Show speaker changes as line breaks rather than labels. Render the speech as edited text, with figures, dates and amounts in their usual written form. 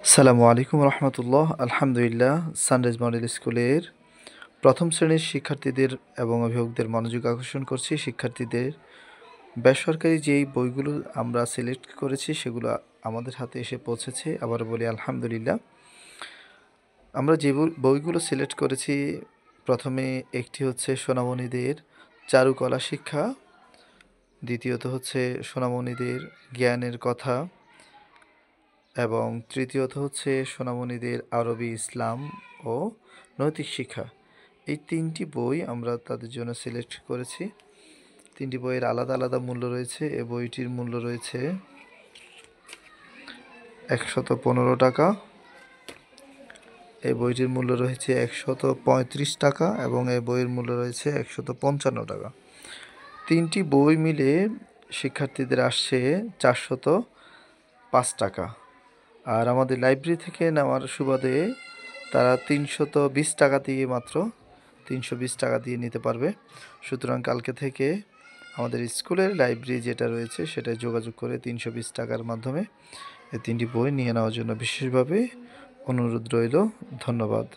আসসালামু আলাইকুম রহমতুল্লাহ। আলহামদুলিল্লাহ, সানরাইজ মডেল স্কুলের প্রথম শ্রেণীর শিক্ষার্থীদের এবং অভিভাবকদের মনোযোগ আকর্ষণ করছি। শিক্ষার্থীদের বেসরকারি যেই বইগুলো আমরা সিলেক্ট করেছি সেগুলো আমাদের হাতে এসে পৌঁছেছে। আবার বলি আলহামদুলিল্লাহ। আমরা যে বইগুলো সিলেক্ট করেছি, প্রথমে একটি হচ্ছে সোনামণিদের চারুকলা শিক্ষা, দ্বিতীয়ত হচ্ছে সোনামণিদের জ্ঞানের কথা, এবং তৃতীয়ত হচ্ছে সোনামণিদের আরবি, ইসলাম ও নৈতিক শিক্ষা। এই তিনটি বই আমরা তাদের জন্য সিলেক্ট করেছি। তিনটি বইয়ের আলাদা আলাদা মূল্য রয়েছে। এই বইটির মূল্য রয়েছে ১১৫ টাকা, এই বইটির মূল্য রয়েছে ১৩৫ টাকা এবং এই বইয়ের মূল্য রয়েছে ১৫৫ টাকা। তিনটি বই মিলে শিক্ষার্থীদের আসছে ৪০৫ টাকা। আর আমাদের লাইব্রেরি থেকে নেওয়ার সুবাদে তারা ৩২০ টাকা দিয়ে, মাত্র ৩২০ টাকা দিয়ে নিতে পারবে। সুতরাং কালকে থেকে আমাদের স্কুলের লাইব্রেরি যেটা রয়েছে সেটায় যোগাযোগ করে ৩২০ টাকার মাধ্যমে এই তিনটি বই নিয়ে নেওয়ার জন্য বিশেষভাবে অনুরোধ রইল। ধন্যবাদ।